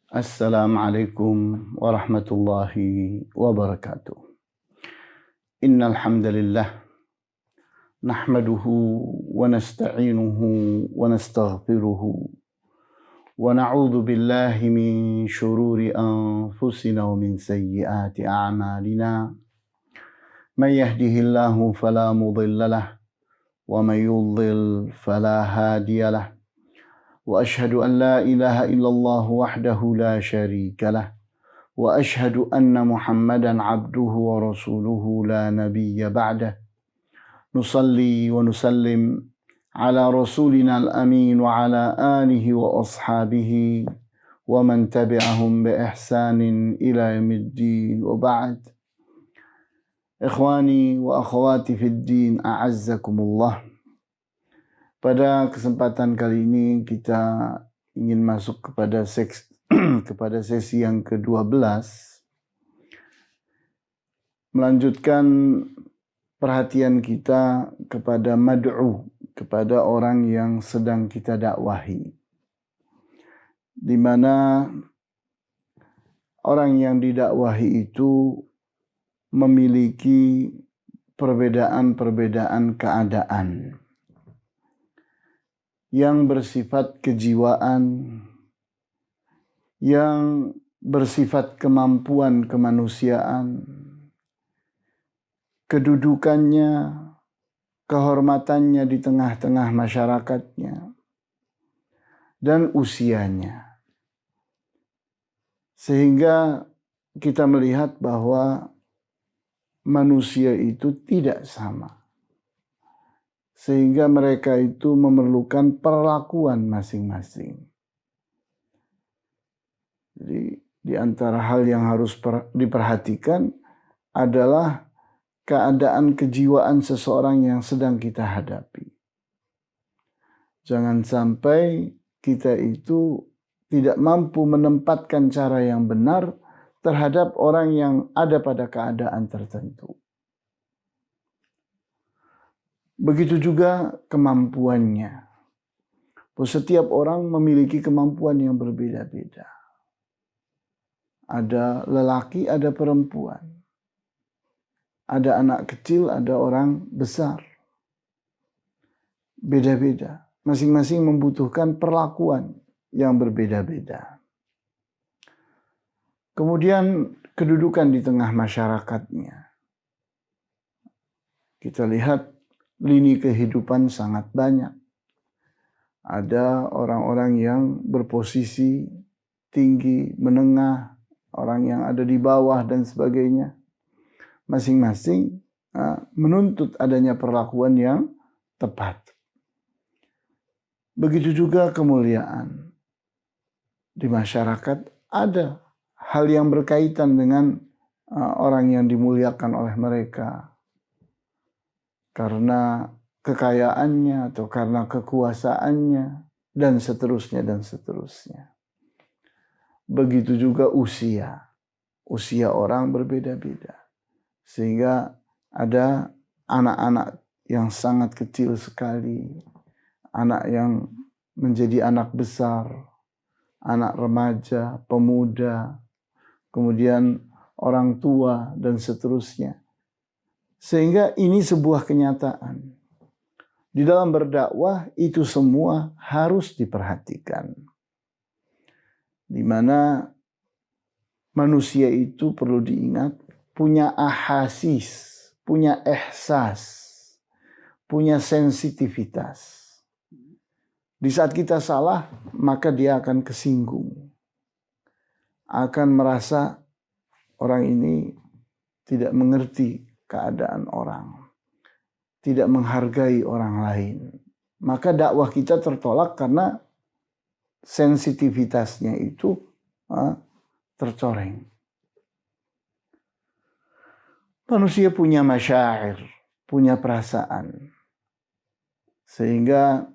Assalamualaikum warahmatullahi wabarakatuh. Innal hamdalillah nahmaduhu wa nasta'inuhu wa nastaghfiruhu wa na'udzu billahi min shururi anfusina wa min sayyiati a'malina. May yahdihillahu fala mudilla lahu wa may yudlil fala hadiya lahu. وأشهد أن لا إله إلا الله وحده لا شريك له وأشهد أن محمدا عبده ورسوله لا نبي بعده نصلي ونسلم على رسولنا الأمين وعلى آله وأصحابه ومن تبعهم بإحسان إلى يوم الدين وبعد إخواني وأخواتي في الدين أعزكم الله. Pada kesempatan kali ini kita ingin masuk kepada sesi yang ke-12, melanjutkan perhatian kita kepada mad'u, kepada orang yang sedang kita dakwahi, di mana orang yang didakwahi itu memiliki perbedaan-perbedaan keadaan yang bersifat kejiwaan, yang bersifat kemampuan kemanusiaan, kedudukannya, kehormatannya di tengah-tengah masyarakatnya, dan usianya. Sehingga kita melihat bahwa manusia itu tidak sama. Sehingga mereka itu memerlukan perlakuan masing-masing. Jadi di antara hal yang harus diperhatikan adalah keadaan kejiwaan seseorang yang sedang kita hadapi. Jangan sampai kita itu tidak mampu menempatkan cara yang benar terhadap orang yang ada pada keadaan tertentu. Begitu juga kemampuannya. Setiap orang memiliki kemampuan yang berbeda-beda. Ada lelaki, ada perempuan. Ada anak kecil, ada orang besar. Beda-beda. Masing-masing membutuhkan perlakuan yang berbeda-beda. Kemudian kedudukan di tengah masyarakatnya. Kita lihat lini kehidupan sangat banyak. Ada orang-orang yang berposisi tinggi, menengah, orang yang ada di bawah dan sebagainya. Masing-masing menuntut adanya perlakuan yang tepat. Begitu juga kemuliaan. Di masyarakat ada hal yang berkaitan dengan orang yang dimuliakan oleh mereka. Karena kekayaannya atau karena kekuasaannya dan seterusnya dan seterusnya. Begitu juga usia. Usia orang berbeda-beda. Sehingga ada anak-anak yang sangat kecil sekali. Anak yang menjadi anak besar. Anak remaja, pemuda. Kemudian orang tua dan seterusnya. Sehingga ini sebuah kenyataan. Di dalam berdakwah itu semua harus diperhatikan. Di mana manusia itu perlu diingat punya ahasis, punya ihsas, punya sensitivitas. Di saat kita salah, maka dia akan kesinggung. Akan merasa orang ini tidak mengerti keadaan orang, tidak menghargai orang lain. Maka dakwah kita tertolak karena sensitivitasnya itu tercoreng. Manusia punya masyair, punya perasaan. Sehingga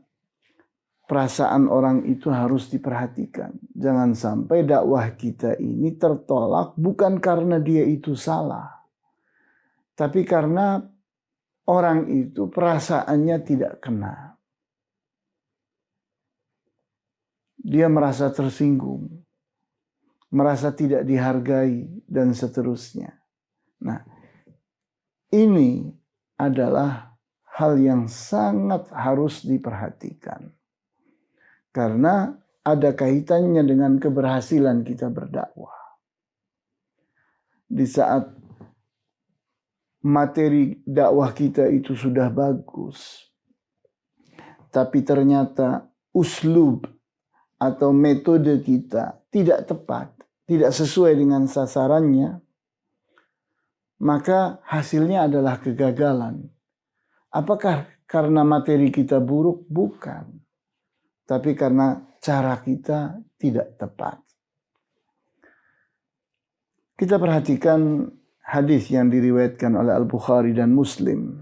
perasaan orang itu harus diperhatikan. Jangan sampai dakwah kita ini tertolak bukan karena dia itu salah. Tapi karena orang itu perasaannya tidak kena. Dia merasa tersinggung. merasa tidak dihargai, dan seterusnya. Nah, ini adalah hal yang sangat harus diperhatikan. Karena ada kaitannya dengan keberhasilan kita berdakwah. Di saat materi dakwah kita itu sudah bagus, tapi ternyata uslub atau metode kita tidak tepat, tidak sesuai dengan sasarannya, maka hasilnya adalah kegagalan. Apakah karena materi kita buruk? Bukan. Tapi karena cara kita tidak tepat. Kita perhatikan hadis yang diriwayatkan oleh Al-Bukhari dan Muslim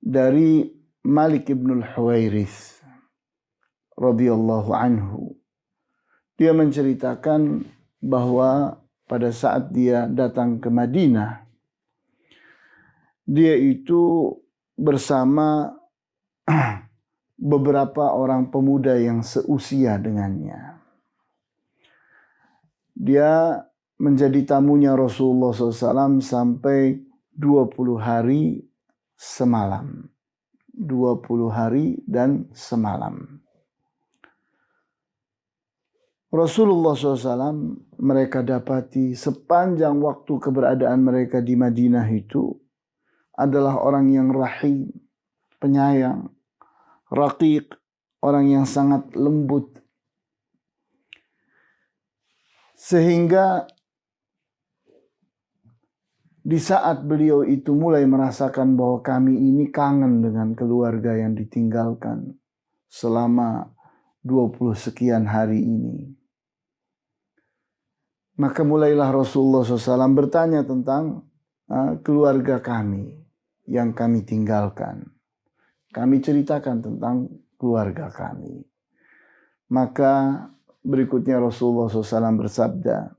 dari Malik ibn al-Huwairits radhiyallahu anhu. Dia menceritakan bahwa pada saat dia datang ke Madinah, dia itu bersama beberapa orang pemuda yang seusia dengannya. Dia menjadi tamunya Rasulullah SAW sampai 20 hari semalam. 20 hari dan semalam. Rasulullah SAW mereka dapati sepanjang waktu keberadaan mereka di Madinah itu adalah orang yang rahim, penyayang, raqiq, orang yang sangat lembut. Sehingga di saat beliau itu mulai merasakan bahwa kami ini kangen dengan keluarga yang ditinggalkan selama 20 sekian hari ini, maka mulailah Rasulullah SAW bertanya tentang keluarga kami yang kami tinggalkan. Kami ceritakan tentang keluarga kami. Maka berikutnya Rasulullah SAW bersabda,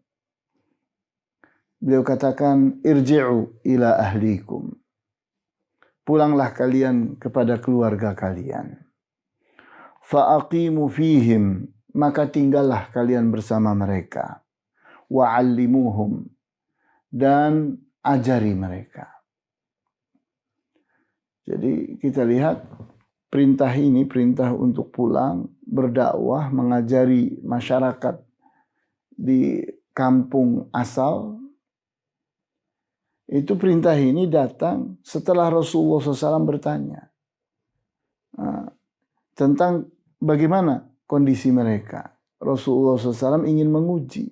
beliau katakan, irji'u ila ahlikum. Pulanglah kalian kepada keluarga kalian. Fa'aqimu fihim, maka tinggallah kalian bersama mereka. Wa'allimuhum, dan ajari mereka. Jadi kita lihat perintah ini, perintah untuk pulang, berdakwah, mengajari masyarakat di kampung asal. Itu perintah ini datang setelah Rasulullah SAW bertanya tentang bagaimana kondisi mereka. Rasulullah SAW ingin menguji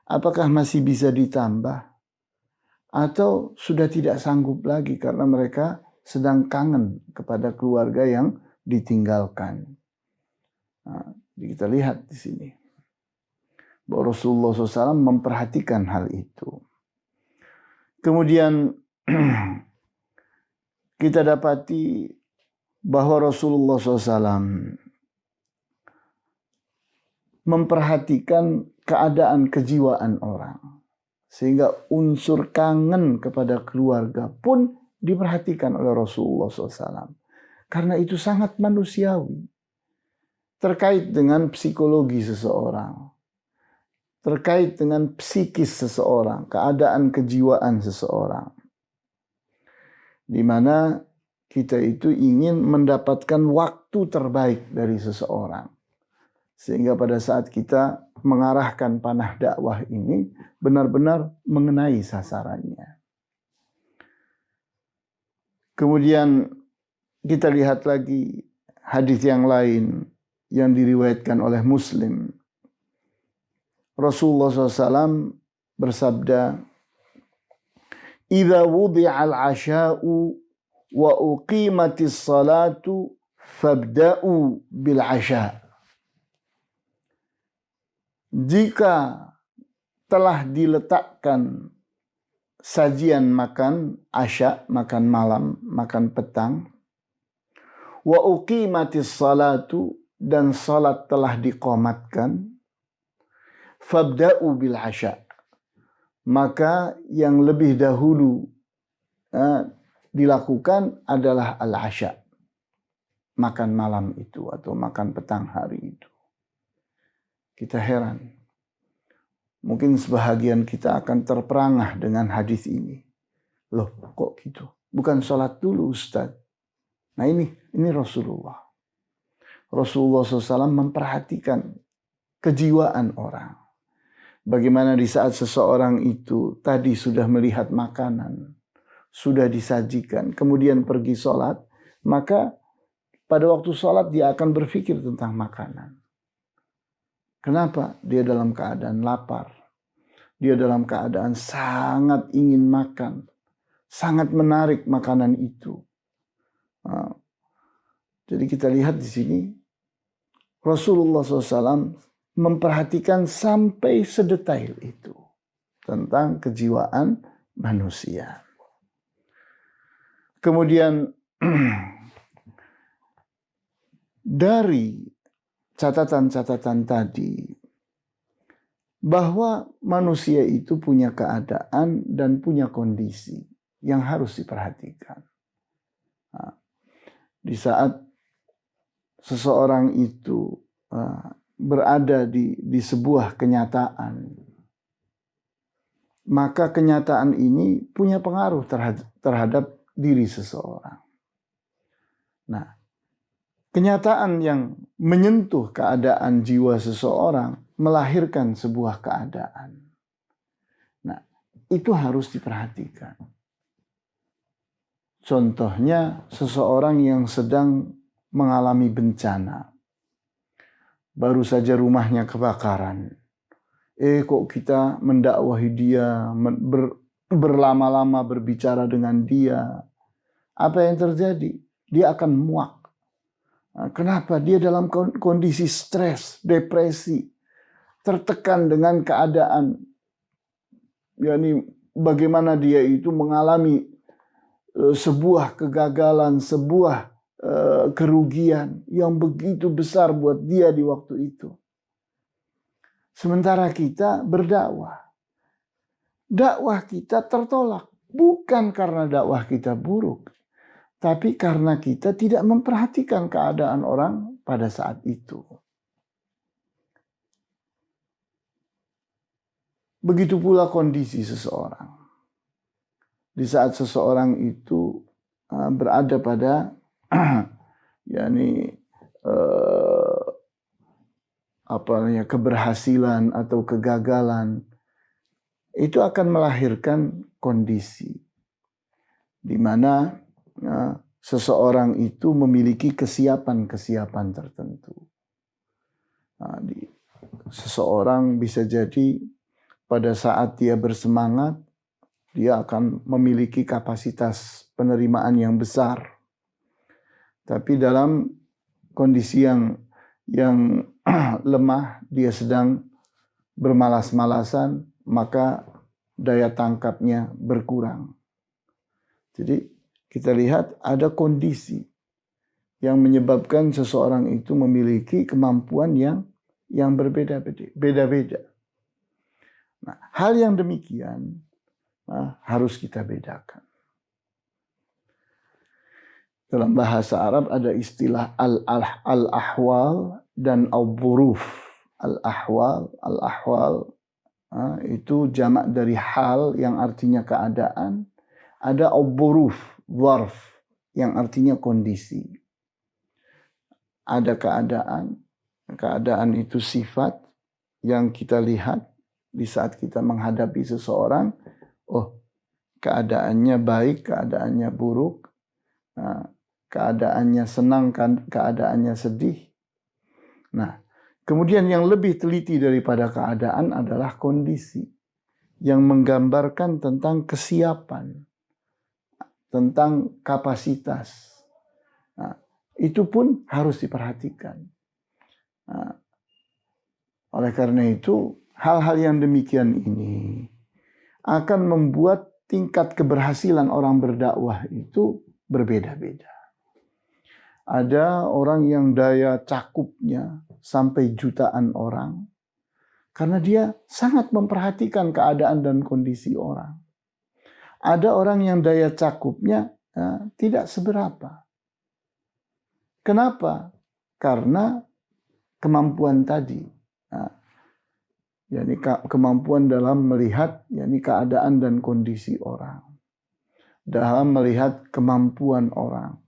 apakah masih bisa ditambah atau sudah tidak sanggup lagi karena mereka sedang kangen kepada keluarga yang ditinggalkan. Nah, kita lihat di sini bahwa Rasulullah SAW memperhatikan hal itu. Kemudian kita dapati bahwa Rasulullah SAW memperhatikan keadaan kejiwaan orang. Sehingga unsur kangen kepada keluarga pun diperhatikan oleh Rasulullah SAW. Karena itu sangat manusiawi. Terkait dengan psikologi seseorang. Terkait dengan psikis seseorang, keadaan kejiwaan seseorang. Di mana kita itu ingin mendapatkan waktu terbaik dari seseorang. Sehingga pada saat kita mengarahkan panah dakwah ini benar-benar mengenai sasarannya. Kemudian kita lihat lagi hadis yang lain yang diriwayatkan oleh Muslim. Rasulullah SAW bersabda, "Idza wudi'al 'asha'u wa uqimatis salatu fabda'u bil 'asha'." Jika telah diletakkan sajian makan asya, makan malam, makan petang, wa uqimatis salatu, dan salat telah diqomatkan, fabda'u bil asya, maka yang lebih dahulu dilakukan adalah al-asya, makan malam itu atau makan petang hari itu. Kita heran, Mungkin sebahagian kita akan terperangah dengan hadis ini. Loh, kok gitu? Bukan sholat dulu, Ustaz. Nah ini Rasulullah. Rasulullah SAW memperhatikan kejiwaan orang. Bagaimana di saat seseorang itu tadi sudah melihat makanan, sudah disajikan, kemudian pergi sholat, maka pada waktu sholat dia akan berpikir tentang makanan. Kenapa? Dia dalam keadaan lapar. Dia dalam keadaan sangat ingin makan. Sangat menarik makanan itu. Nah, jadi kita lihat di sini, Rasulullah SAW memperhatikan sampai sedetail itu tentang kejiwaan manusia. Kemudian dari catatan-catatan tadi, bahwa manusia itu punya keadaan dan punya kondisi yang harus diperhatikan. Nah, di saat seseorang itu berada di sebuah kenyataan, maka kenyataan ini punya pengaruh terhadap diri seseorang. Nah, kenyataan yang menyentuh keadaan jiwa seseorang melahirkan sebuah keadaan. Nah, itu harus diperhatikan. Contohnya, seseorang yang sedang mengalami bencana. Baru saja rumahnya kebakaran. Kok kita mendakwahi dia, berlama-lama berbicara dengan dia. Apa yang terjadi? Dia akan muak. Kenapa? Dia dalam kondisi stres, depresi, tertekan dengan keadaan. yakni bagaimana dia itu mengalami sebuah kegagalan, sebuah kerugian yang begitu besar buat dia di waktu itu. Sementara kita berdakwah. Dakwah kita tertolak. Bukan karena dakwah kita buruk, tapi karena kita tidak memperhatikan keadaan orang pada saat itu. Begitu pula kondisi seseorang. Di saat seseorang itu berada pada keberhasilan atau kegagalan, itu akan melahirkan kondisi di mana seseorang itu memiliki kesiapan-kesiapan tertentu. Seseorang bisa jadi pada saat dia bersemangat, dia akan memiliki kapasitas penerimaan yang besar. Tapi dalam kondisi yang lemah, dia sedang bermalas-malasan, maka daya tangkapnya berkurang. Jadi kita lihat ada kondisi yang menyebabkan seseorang itu memiliki kemampuan yang berbeda-beda. Nah, hal yang demikian harus kita bedakan. Dalam bahasa Arab ada istilah al-ahwal dan al-buruf. Al-ahwal itu jamak dari hal yang artinya keadaan. Ada al-buruf, zarf, yang artinya kondisi. Ada keadaan itu sifat yang kita lihat di saat kita menghadapi seseorang. Oh, keadaannya baik, keadaannya buruk, keadaannya senang, keadaannya sedih. Nah, kemudian yang lebih teliti daripada keadaan adalah kondisi yang menggambarkan tentang kesiapan, tentang kapasitas. Nah, itu pun harus diperhatikan. Nah, oleh karena itu, hal-hal yang demikian ini akan membuat tingkat keberhasilan orang berdakwah itu berbeda-beda. Ada orang yang daya cakupnya sampai jutaan orang karena dia sangat memperhatikan keadaan dan kondisi orang. Ada orang yang daya cakupnya tidak seberapa. Kenapa? Karena kemampuan tadi. yakni kemampuan dalam melihat yakni keadaan dan kondisi orang, dalam melihat kemampuan orang,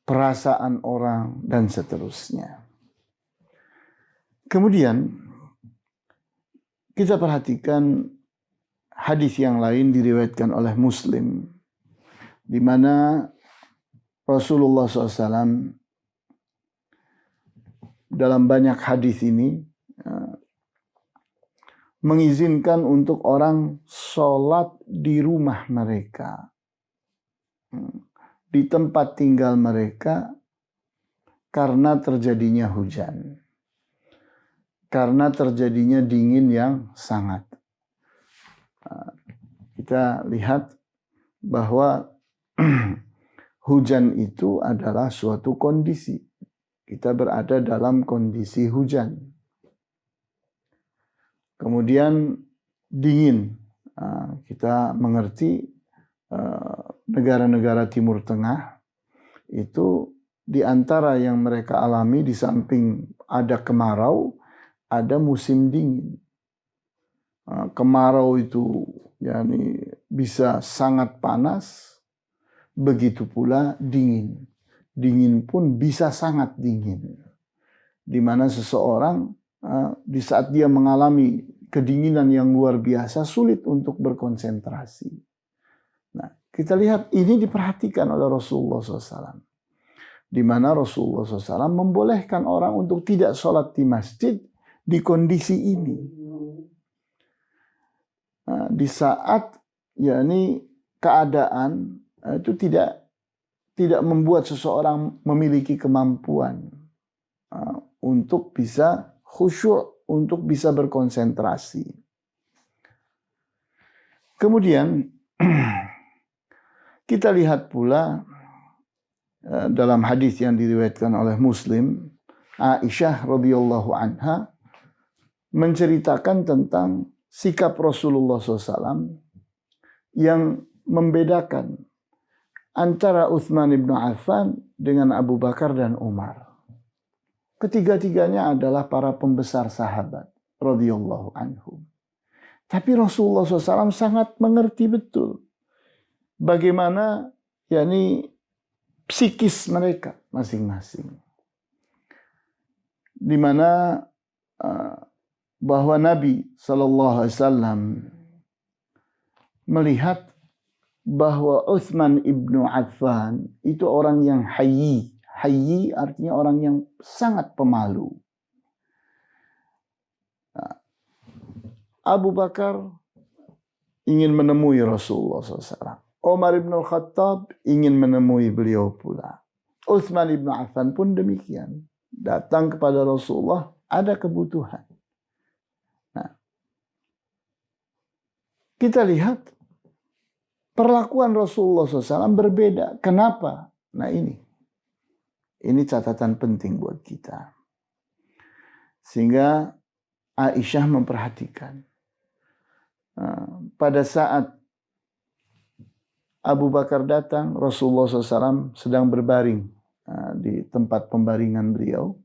perasaan orang, dan seterusnya. Kemudian kita perhatikan hadis yang lain diriwayatkan oleh Muslim, di mana Rasulullah SAW dalam banyak hadis ini mengizinkan untuk orang sholat di rumah mereka, di tempat tinggal mereka, karena terjadinya hujan, karena terjadinya dingin yang sangat. Kita lihat bahwa hujan itu adalah suatu kondisi. Kita berada dalam kondisi hujan. Kemudian dingin. Kita mengerti negara-negara Timur Tengah itu di antara yang mereka alami, di samping ada kemarau, ada musim dingin. Kemarau itu yakni bisa sangat panas, begitu pula dingin. Dingin pun bisa sangat dingin. Di mana seseorang di saat dia mengalami kedinginan yang luar biasa, sulit untuk berkonsentrasi. Nah, kita lihat ini diperhatikan oleh Rasulullah SAW. Di mana Rasulullah SAW membolehkan orang untuk tidak sholat di masjid di kondisi ini. Nah, di saat yakni keadaan itu tidak membuat seseorang memiliki kemampuan untuk bisa khusyuk, untuk bisa berkonsentrasi. Kemudian kita lihat pula dalam hadis yang diriwayatkan oleh Muslim, Aisyah radhiyallahu anha menceritakan tentang sikap Rasulullah SAW yang membedakan antara Utsman bin Affan dengan Abu Bakar dan Umar. Ketiga-tiganya adalah para pembesar sahabat radhiyallahu anhum. Tapi Rasulullah SAW sangat mengerti betul bagaimana yakni psikis mereka masing-masing. Di mana bahwa Nabi SAW melihat bahwa Utsman ibnu Affan itu orang yang hayyi. Hayyi artinya orang yang sangat pemalu. Abu Bakar ingin menemui Rasulullah SAW. Umar ibn Khattab ingin menemui beliau pula. Utsman ibn Affan pun demikian. Datang kepada Rasulullah, ada kebutuhan. Nah, kita lihat perlakuan Rasulullah SAW berbeda. Kenapa? Nah ini catatan penting buat kita. Sehingga Aisyah memperhatikan. Pada saat Abu Bakar datang, Rasulullah SAW sedang berbaring di tempat pembaringan beliau.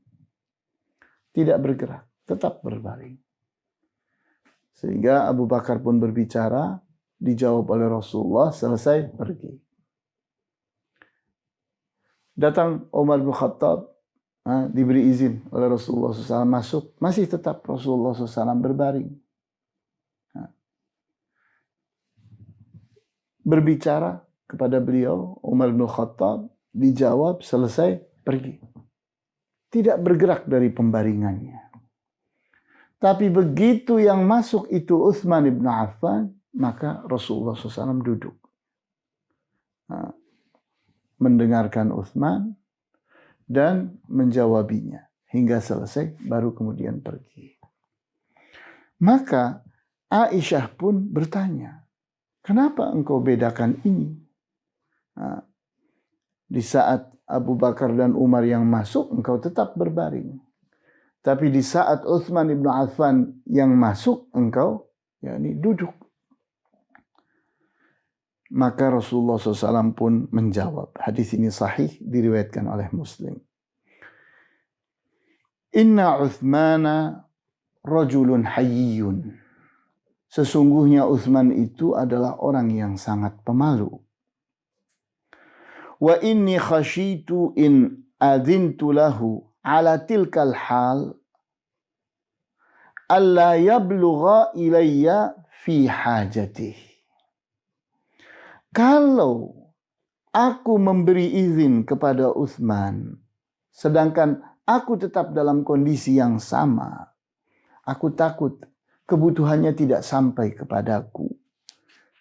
Tidak bergerak, tetap berbaring. Sehingga Abu Bakar pun berbicara, dijawab oleh Rasulullah, selesai pergi. Datang Umar bin Khattab, diberi izin oleh Rasulullah SAW masuk, masih tetap Rasulullah SAW berbaring. Berbicara kepada beliau, Umar bin Khattab, dijawab, selesai, pergi. Tidak bergerak dari pembaringannya. Tapi begitu yang masuk itu Utsman bin Affan, maka Rasulullah SAW duduk. Mendengarkan Utsman dan menjawabinya hingga selesai, baru kemudian pergi. Maka Aisyah pun bertanya, kenapa engkau bedakan ini? Di saat Abu Bakar dan Umar yang masuk, engkau tetap berbaring. Tapi di saat Utsman bin Affan yang masuk, engkau yakni duduk. Maka Rasulullah SAW pun menjawab. Hadis ini sahih, diriwayatkan oleh Muslim. Inna Utsmana rajulun hayyun. Sesungguhnya Utsman itu adalah orang yang sangat pemalu. Wa inni khashitu in adzintu lahu ala tilkal hal alla yablugha ilayya fi hajatihi. Kalau aku memberi izin kepada Utsman, sedangkan aku tetap dalam kondisi yang sama, aku takut kebutuhannya tidak sampai kepadaku,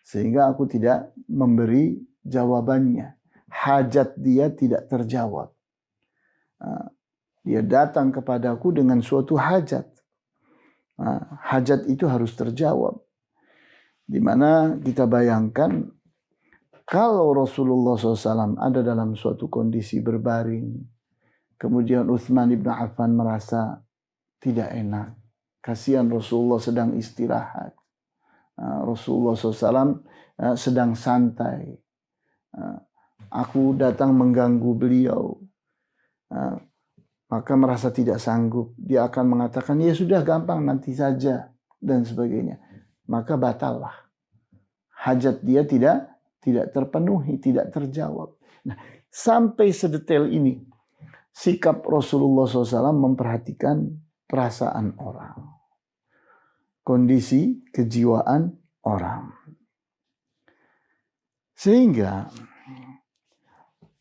sehingga aku tidak memberi jawabannya. Hajat dia tidak terjawab. Dia datang kepadaku dengan suatu hajat. Hajat itu harus terjawab. Dimana kita bayangkan, kalau Rasulullah SAW ada dalam suatu kondisi berbaring, kemudian Utsman ibn Affan merasa tidak enak. Kasihan Rasulullah sedang istirahat. Rasulullah SAW sedang santai. Aku datang mengganggu beliau. Maka merasa tidak sanggup. Dia akan mengatakan, ya sudah gampang nanti saja. Dan sebagainya. Maka batallah. Hajat dia tidak terpenuhi, tidak terjawab. Nah, sampai sedetail ini sikap Rasulullah SAW memperhatikan perasaan orang, kondisi kejiwaan orang. Sehingga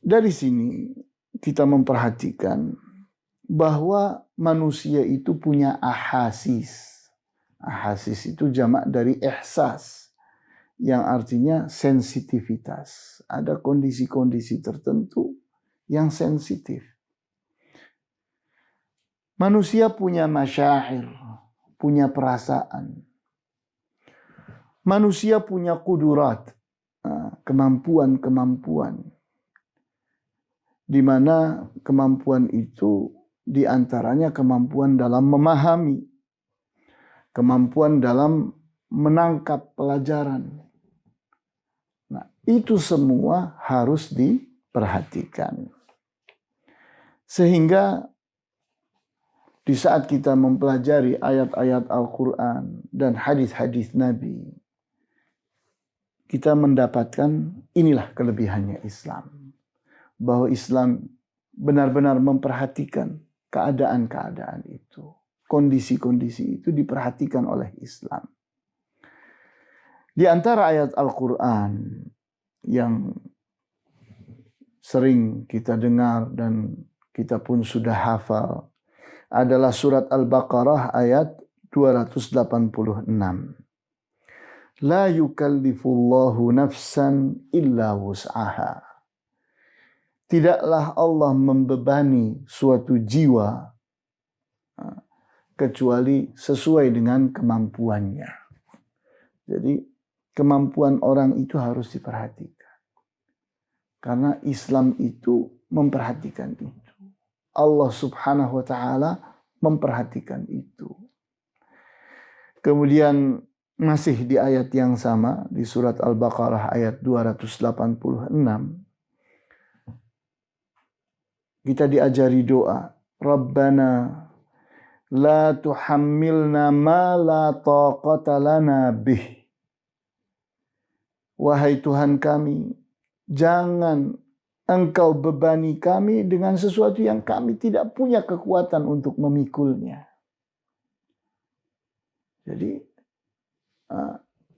dari sini kita memperhatikan bahwa manusia itu punya ahasis. Ahasis itu jamak dari ihsas, yang artinya sensitivitas. Ada kondisi-kondisi tertentu yang sensitif. Manusia punya masyair, punya perasaan. Manusia punya kudurat, kemampuan-kemampuan. Di mana kemampuan itu diantaranya kemampuan dalam memahami, kemampuan dalam menangkap pelajaran. Nah, itu semua harus diperhatikan. Sehingga di saat kita mempelajari ayat-ayat Al-Quran dan hadis-hadis Nabi, kita mendapatkan inilah kelebihannya Islam. Bahwa Islam benar-benar memperhatikan keadaan-keadaan itu. Kondisi-kondisi itu diperhatikan oleh Islam. Di antara ayat Al-Quran yang sering kita dengar dan kita pun sudah hafal adalah surat Al-Baqarah ayat 286. La yukallifullahu nafsan illa wus'aha. Tidaklah Allah membebani suatu jiwa kecuali sesuai dengan kemampuannya. Jadi kemampuan orang itu harus diperhatikan. Karena Islam itu memperhatikan itu. Allah Subhanahu wa ta'ala memperhatikan itu. Kemudian masih di ayat yang sama, di surat Al-Baqarah ayat 286, kita diajari doa, Rabbana la tuhammilna ma la taqata lana bih. Wahai Tuhan kami, jangan Engkau bebani kami dengan sesuatu yang kami tidak punya kekuatan untuk memikulnya. Jadi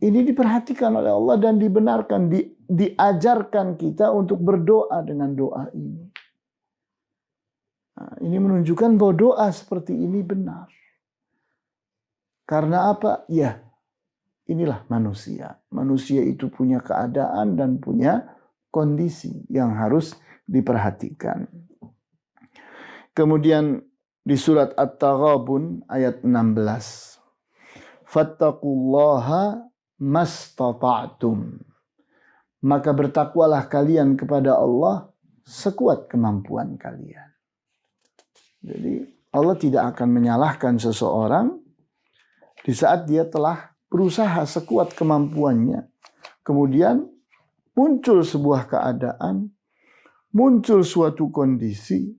ini diperhatikan oleh Allah dan dibenarkan, diajarkan kita untuk berdoa dengan doa ini. Ini menunjukkan bahwa doa seperti ini benar. Karena apa? Ya, inilah manusia. Manusia itu punya keadaan dan punya kondisi yang harus diperhatikan. Kemudian di surat At-Taghabun ayat 16. Fattaqullaha mastata'tum. Maka bertakwalah kalian kepada Allah sekuat kemampuan kalian. Jadi Allah tidak akan menyalahkan seseorang di saat dia telah berusaha sekuat kemampuannya. Kemudian muncul sebuah keadaan, muncul suatu kondisi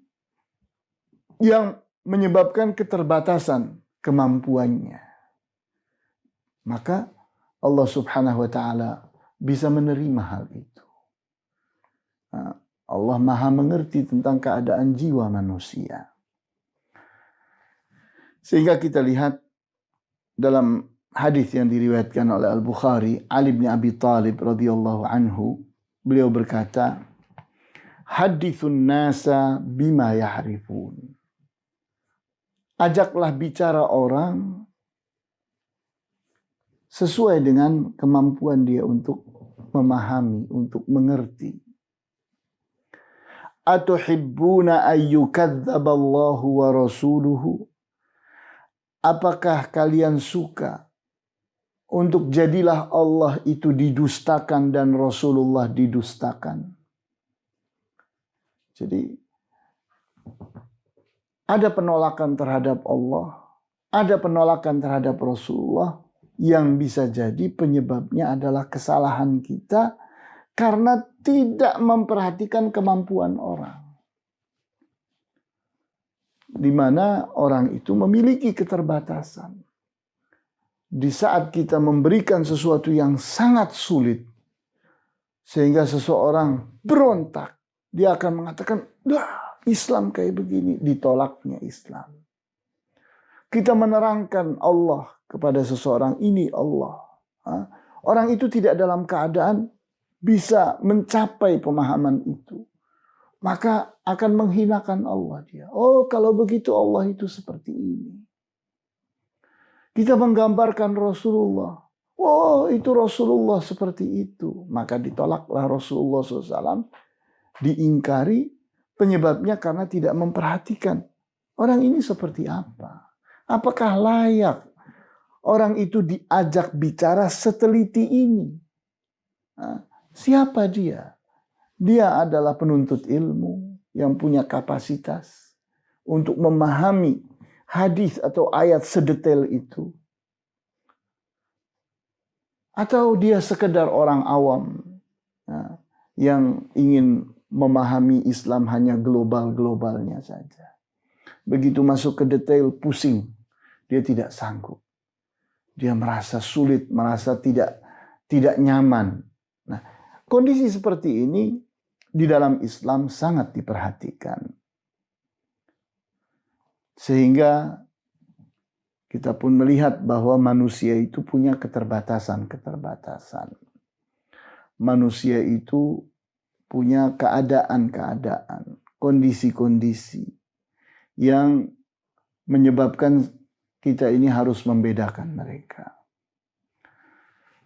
yang menyebabkan keterbatasan kemampuannya. Maka Allah Subhanahu wa Ta'ala bisa menerima hal itu. Allah Maha mengerti tentang keadaan jiwa manusia. Sehingga kita lihat dalam hadis yang diriwayatkan oleh Al-Bukhari, Ali bin Abi Thalib radhiyallahu anhu, beliau berkata, "Hadithun nasa bima ya'rifun." Ajaklah bicara orang sesuai dengan kemampuan dia untuk memahami, untuk mengerti. Atuhibbuna ayyukadzdzaballahu wa rasuluhu? Apakah kalian suka untuk jadilah Allah itu didustakan dan Rasulullah didustakan? Jadi ada penolakan terhadap Allah, ada penolakan terhadap Rasulullah yang bisa jadi penyebabnya adalah kesalahan kita karena tidak memperhatikan kemampuan orang. Di mana orang itu memiliki keterbatasan. Di saat kita memberikan sesuatu yang sangat sulit, sehingga seseorang berontak, dia akan mengatakan, Islam kayak begini, ditolaknya Islam. Kita menerangkan Allah kepada seseorang, ini Allah. Orang itu tidak dalam keadaan bisa mencapai pemahaman itu. Maka akan menghinakan Allah dia. Oh, kalau begitu Allah itu seperti ini. Kita menggambarkan Rasulullah. Oh, itu Rasulullah seperti itu. Maka ditolaklah Rasulullah SAW. Diingkari, penyebabnya karena tidak memperhatikan. Orang ini seperti apa? Apakah layak orang itu diajak bicara seteliti ini? Siapa dia? Dia adalah penuntut ilmu yang punya kapasitas untuk memahami hadis atau ayat sedetail itu. Atau dia sekedar orang awam yang ingin memahami Islam hanya global-globalnya saja. Begitu masuk ke detail pusing, dia tidak sanggup. Dia merasa sulit, merasa tidak nyaman. Nah, kondisi seperti ini di dalam Islam sangat diperhatikan. Sehingga kita pun melihat bahwa manusia itu punya keterbatasan-keterbatasan. Manusia itu punya keadaan-keadaan, kondisi-kondisi yang menyebabkan kita ini harus membedakan mereka.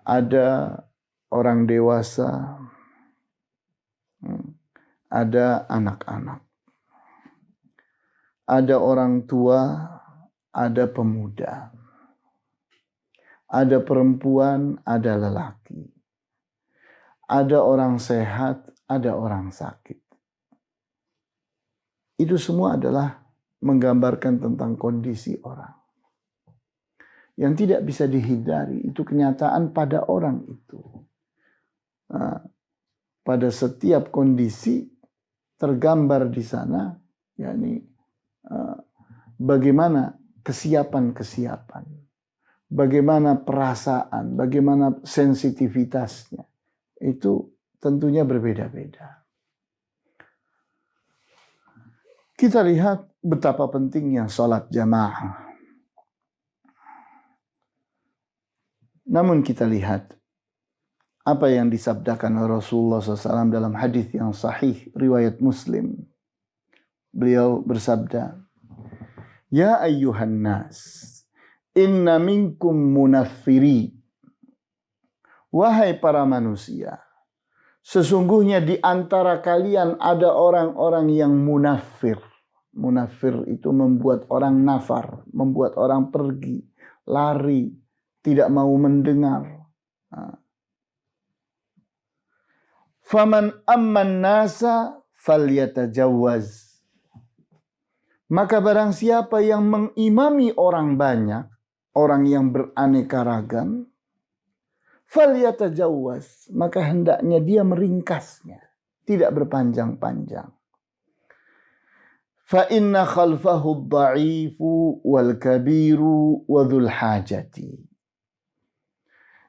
Ada orang dewasa, ada anak-anak, ada orang tua, ada pemuda, ada perempuan, ada lelaki, ada orang sehat, ada orang sakit. Itu semua adalah menggambarkan tentang kondisi orang yang tidak bisa dihindari. Itu kenyataan pada orang itu. Pada setiap kondisi tergambar di sana, yakni bagaimana kesiapan-kesiapan, bagaimana perasaan, bagaimana sensitivitasnya, itu tentunya berbeda-beda. Kita lihat betapa pentingnya sholat jamaah. Namun kita lihat apa yang disabdakan Rasulullah SAW dalam hadis yang sahih riwayat Muslim. Beliau bersabda, "Ya ayyuhan nas, inna minkum munaffiri." Wahai para manusia, sesungguhnya di antara kalian ada orang-orang yang munafir. Munafir itu membuat orang nafar, membuat orang pergi, lari, tidak mau mendengar. Faman amman nasa falyatajawwaz. Maka barang siapa yang mengimami orang banyak, orang yang beraneka ragam, falyatajawwaz, maka hendaknya dia meringkasnya, tidak berpanjang-panjang. Fa inna khalfahu ad-dha'ifu wal kabiru wa dzul hajati.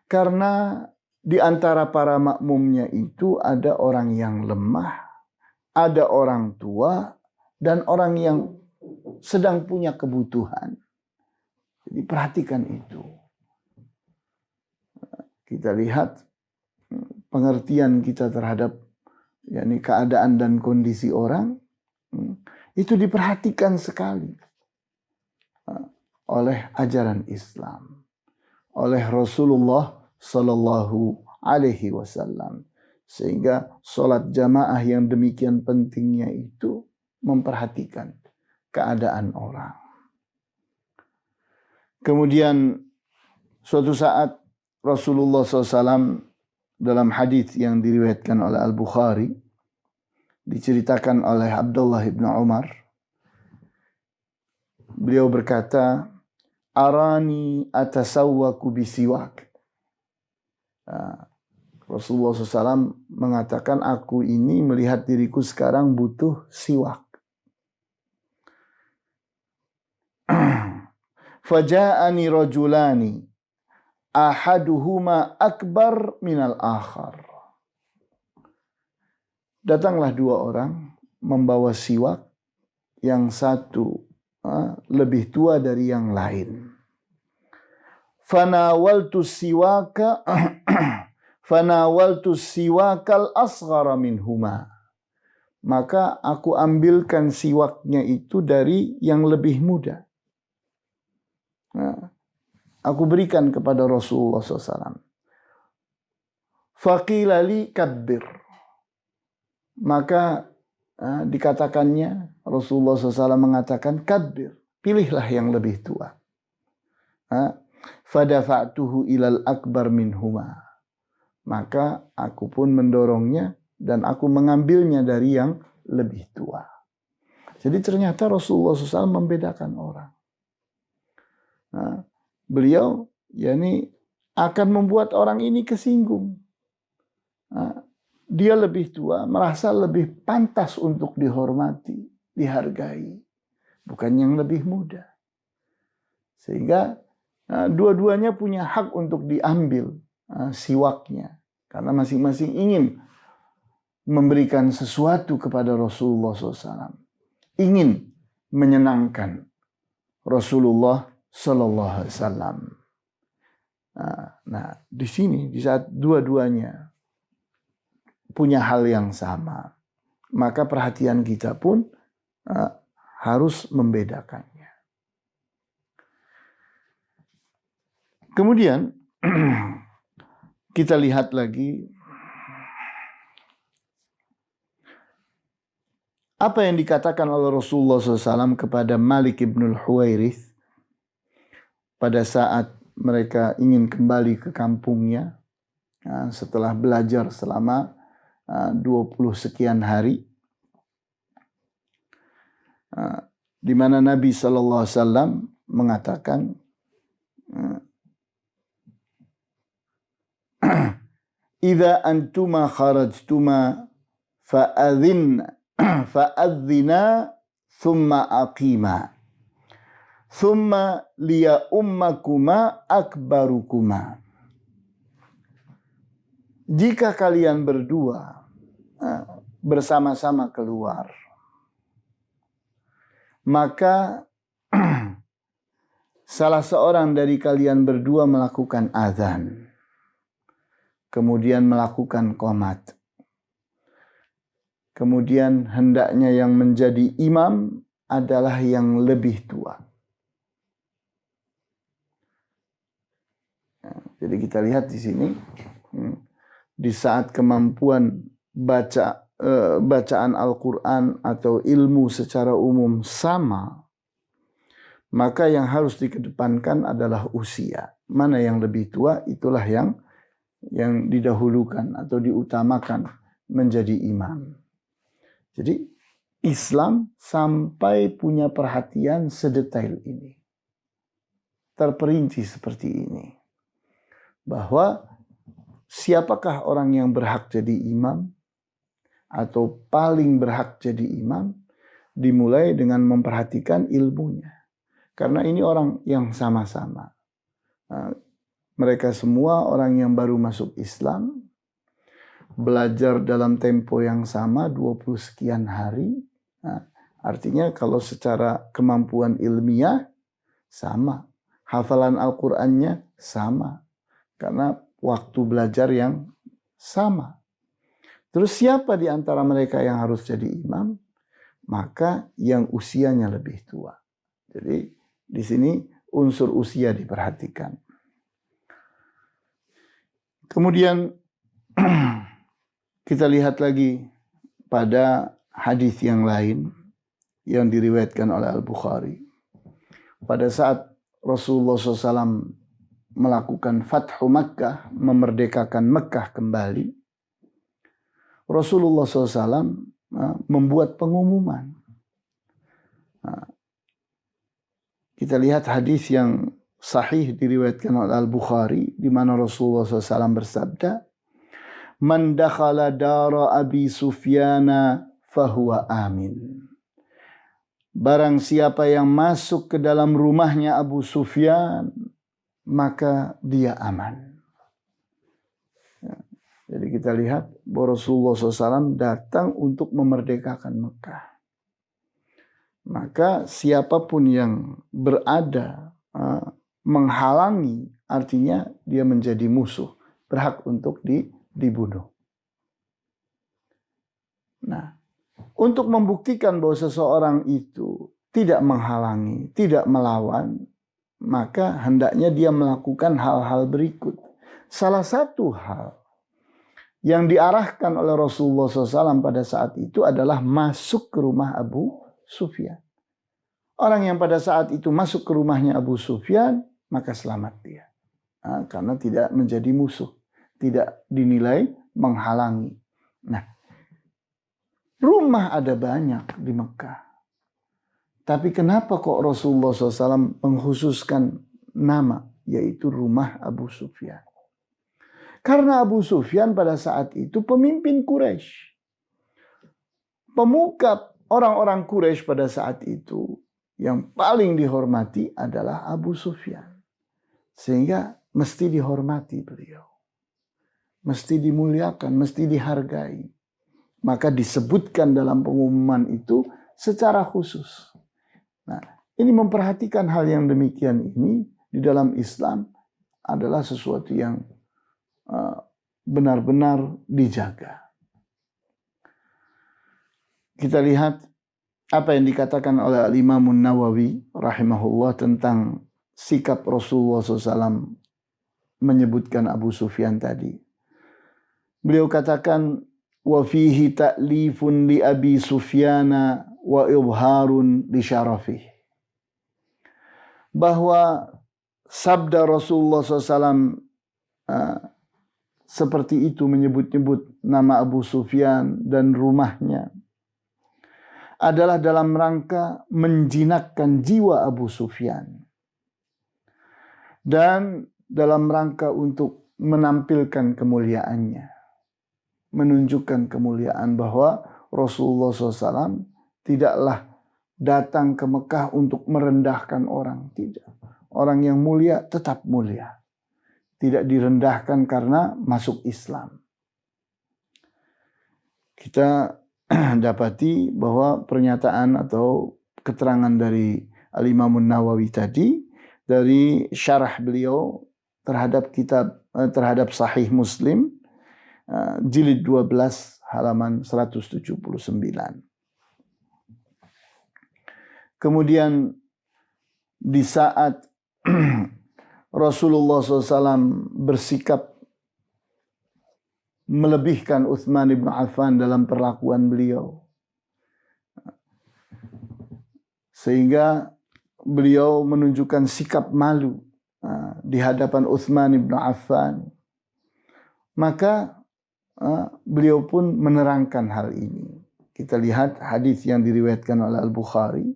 Karena di antara para makmumnya itu ada orang yang lemah, ada orang tua, dan orang yang sedang punya kebutuhan. Jadi perhatikan itu. Kita lihat pengertian kita terhadap yakni keadaan dan kondisi orang itu diperhatikan sekali oleh ajaran Islam, oleh Rasulullah Sallallahu Alaihi Wasallam, sehingga sholat jamaah yang demikian pentingnya itu memperhatikan keadaan orang. Kemudian suatu saat Rasulullah SAW dalam hadis yang diriwayatkan oleh Al-Bukhari, diceritakan oleh Abdullah ibn Umar, beliau berkata, arani atasawwaku bisiwak. Rasulullah SAW mengatakan, aku ini melihat diriku sekarang butuh siwak. Faja'ani rajulani ahaduhuma akbar minal akhar. Datanglah dua orang membawa siwak, yang satu lebih tua dari yang lain. Fanawaltu siwakal asghara minhuma. Maka aku ambilkan siwaknya itu dari yang lebih muda. Aku berikan kepada Rasulullah SAW. Faqila li kabbir. Maka dikatakannya, Rasulullah SAW mengatakan, kabbir, pilihlah yang lebih tua. Fadafa'tuhu ilal akbar minhuma. Maka aku pun mendorongnya dan aku mengambilnya dari yang lebih tua. Jadi ternyata Rasulullah SAW membedakan orang. Beliau yakni akan membuat orang ini kesinggung. Dia lebih tua, merasa lebih pantas untuk dihormati, dihargai, bukan yang lebih muda. Sehingga dua-duanya punya hak untuk diambil siwaknya, karena masing-masing ingin memberikan sesuatu kepada Rasulullah SAW, ingin menyenangkan Rasulullah Sallallahu Alaihi Wasallam. Nah, di sini di saat dua-duanya punya hal yang sama, maka perhatian kita pun harus membedakannya. Kemudian kita lihat lagi apa yang dikatakan oleh Rasulullah SAW kepada Malik ibn al-Huwairith pada saat mereka ingin kembali ke kampungnya setelah belajar selama 20 sekian hari, di mana Nabi SAW mengatakan, "Idza antuma kharajtuma fa'adzina thumma aqima. Thumma liya ummakuma akbarukuma." Jika kalian berdua bersama-sama keluar, maka salah seorang dari kalian berdua melakukan azan, kemudian melakukan qomat. Kemudian hendaknya yang menjadi imam adalah yang lebih tua. Jadi kita lihat di sini, di saat kemampuan bacaan Al-Quran atau ilmu secara umum sama, maka yang harus dikedepankan adalah usia. Mana yang lebih tua, itulah yang didahulukan atau diutamakan menjadi imam. Jadi Islam sampai punya perhatian sedetail ini, terperinci seperti ini, bahwa siapakah orang yang berhak jadi imam atau paling berhak jadi imam, dimulai dengan memperhatikan ilmunya. Karena ini orang yang sama-sama. Mereka semua orang yang baru masuk Islam, belajar dalam tempo yang sama 20 sekian hari. Artinya kalau secara kemampuan ilmiah sama. Hafalan Al-Qur'annya sama. Karena waktu belajar yang sama. Terus siapa di antara mereka yang harus jadi imam? Maka yang usianya lebih tua. Jadi di sini unsur usia diperhatikan. Kemudian kita lihat lagi pada hadis yang lain yang diriwayatkan oleh Al-Bukhari. Pada saat Rasulullah SAW melakukan Fathu Makkah, memerdekakan Mekah kembali, Rasulullah SAW membuat pengumuman. Kita lihat hadis yang sahih diriwayatkan oleh Al-Bukhari, di mana Rasulullah SAW bersabda, "Man dakhala dara Abi Sufyana fahuwa amin." Barang siapa yang masuk ke dalam rumahnya Abu Sufyan, maka dia aman. Jadi kita lihat bahwa Rasulullah SAW datang untuk memerdekakan Mekah. Maka siapapun yang berada menghalangi, artinya dia menjadi musuh, berhak untuk dibunuh. Nah, untuk membuktikan bahwa seseorang itu tidak menghalangi, tidak melawan, maka hendaknya dia melakukan hal-hal berikut. Salah satu hal yang diarahkan oleh Rasulullah SAW pada saat itu adalah masuk ke rumah Abu Sufyan. Orang yang pada saat itu masuk ke rumahnya Abu Sufyan, maka selamat dia. Karena tidak menjadi musuh, tidak dinilai menghalangi. Nah, rumah ada banyak di Mekah. Tapi kenapa kok Rasulullah SAW mengkhususkan nama, yaitu rumah Abu Sufyan? Karena Abu Sufyan pada saat itu pemimpin Quraisy. Pemuka orang-orang Quraisy pada saat itu yang paling dihormati adalah Abu Sufyan. Sehingga mesti dihormati beliau. Mesti dimuliakan, mesti dihargai. Maka disebutkan dalam pengumuman itu secara khusus. Nah, ini memperhatikan hal yang demikian ini di dalam Islam adalah sesuatu yang benar-benar dijaga. Kita lihat apa yang dikatakan oleh Imam Nawawi rahimahullah tentang sikap Rasulullah SAW menyebutkan Abu Sufyan tadi. Beliau katakan, wa fihi ta'lifun li Abi Sufyana wa ibharun li syarafih. Bahwa sabda Rasulullah SAW seperti itu, menyebut-nyebut nama Abu Sufyan dan rumahnya, adalah dalam rangka menjinakkan jiwa Abu Sufyan. Dan dalam rangka untuk menampilkan kemuliaannya. Menunjukkan kemuliaan bahwa Rasulullah SAW tidaklah datang ke Mekah untuk merendahkan orang. Tidak. Orang yang mulia tetap mulia. Tidak direndahkan karena masuk Islam. Kita dapati bahwa pernyataan atau keterangan dari Al-Imam Nawawi tadi dari syarah beliau terhadap terhadap Sahih Muslim jilid 12 halaman 179. Kemudian di saat Rasulullah SAW bersikap melebihkan Utsman bin Affan dalam perlakuan beliau. Sehingga beliau menunjukkan sikap malu di hadapan Utsman bin Affan. Maka beliau pun menerangkan hal ini. Kita lihat hadis yang diriwayatkan oleh Al-Bukhari.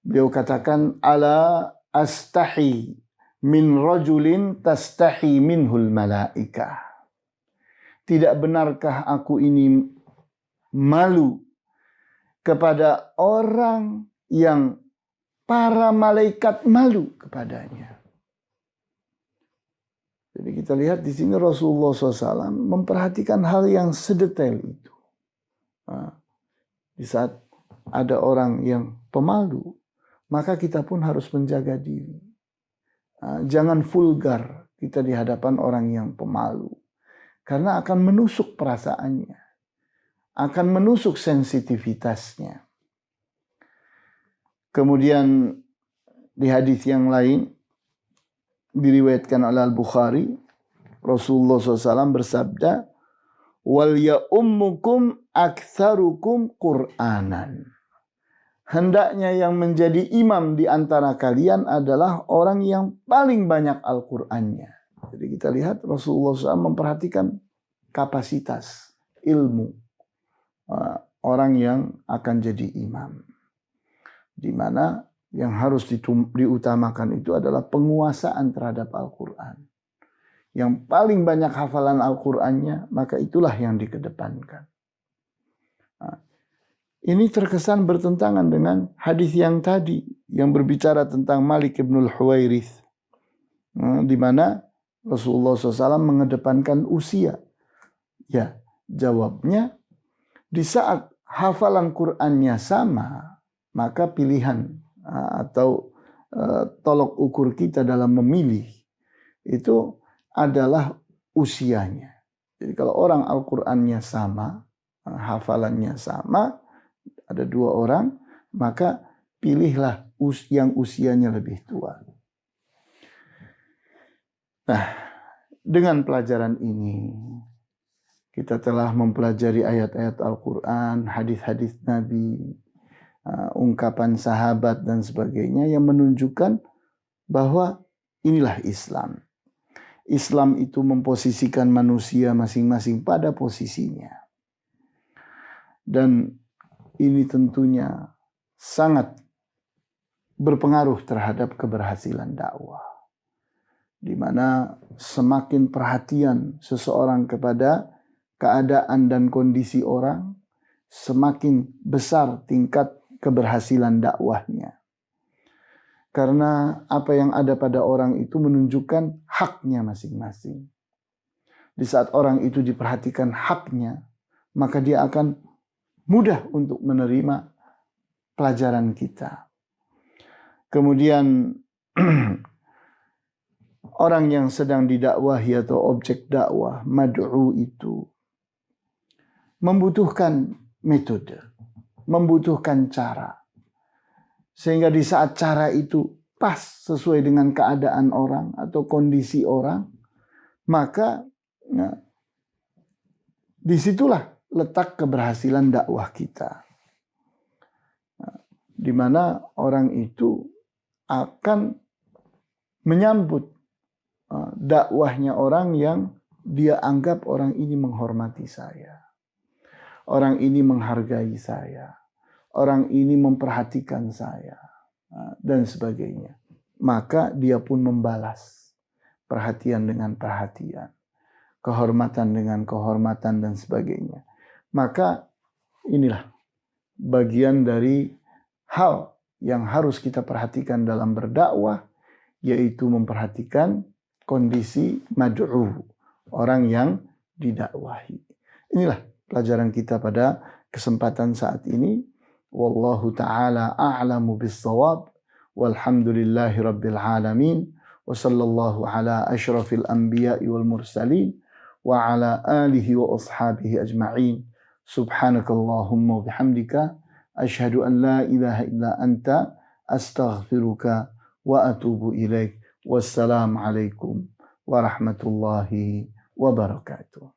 Beliau katakan, ala astahi min rajulin tastahi minhul malaikah. Tidak benarkah aku ini malu kepada orang yang para malaikat malu kepadanya. Jadi kita lihat di sini Rasulullah SAW memperhatikan hal yang sedetail itu. Di saat ada orang yang pemalu, maka kita pun harus menjaga diri. Jangan vulgar kita di hadapan orang yang pemalu. Karena akan menusuk perasaannya. Akan menusuk sensitivitasnya. Kemudian di hadis yang lain, diriwayatkan oleh Al-Bukhari, Rasulullah SAW bersabda, wal ya'ummukum aktsarukum Qur'anan. Hendaknya yang menjadi imam di antara kalian adalah orang yang paling banyak Al-Qur'annya. Jadi kita lihat Rasulullah SAW memperhatikan kapasitas ilmu orang yang akan jadi imam. Di mana yang harus diutamakan itu adalah penguasaan terhadap Al-Quran. Yang paling banyak hafalan Al-Qurannya, maka itulah yang dikedepankan. Ini terkesan bertentangan dengan hadis yang tadi yang berbicara tentang Malik ibnul Huwairits, di mana Rasulullah SAW mengedepankan usia. Ya, jawabnya di saat hafalan Qur'annya sama, maka pilihan atau tolok ukur kita dalam memilih itu adalah usianya. Jadi kalau orang Al-Qur'annya sama, hafalannya sama, ada dua orang, maka pilihlah yang usianya lebih tua. Nah, dengan pelajaran ini, kita telah mempelajari ayat-ayat Al-Quran, hadis-hadis Nabi, ungkapan sahabat dan sebagainya yang menunjukkan bahwa inilah Islam. Islam itu memposisikan manusia masing-masing pada posisinya. Dan ini tentunya sangat berpengaruh terhadap keberhasilan dakwah. Di mana semakin perhatian seseorang kepada keadaan dan kondisi orang, semakin besar tingkat keberhasilan dakwahnya. Karena apa yang ada pada orang itu menunjukkan haknya masing-masing. Di saat orang itu diperhatikan haknya, maka dia akan mudah untuk menerima pelajaran kita. Kemudian orang yang sedang didakwahi atau objek dakwah, mad'u itu membutuhkan metode, membutuhkan cara. Sehingga di saat cara itu pas sesuai dengan keadaan orang atau kondisi orang, maka disitulah letak keberhasilan dakwah kita. Di mana orang itu akan menyambut dakwahnya orang yang dia anggap orang ini menghormati saya. Orang ini menghargai saya. Orang ini memperhatikan saya. Dan sebagainya. Maka dia pun membalas perhatian dengan perhatian. Kehormatan dengan kehormatan dan sebagainya. Maka inilah bagian dari hal yang harus kita perhatikan dalam berdakwah, yaitu memperhatikan kondisi mad'u, orang yang didakwahi. Inilah pelajaran kita pada kesempatan saat ini. Wallahu ta'ala a'lamu bis-shawab. Walhamdulillahi rabbil alamin. Wa sallallahu ala asyrafil anbiya'i wal mursalin. Wa ala alihi wa ashabihi ajma'in. Subhanakallahumma bihamdika asyhadu an la ilaha illa anta astaghfiruka wa atubu ilaik. Wassalamualaikum warahmatullahi wabarakatuh.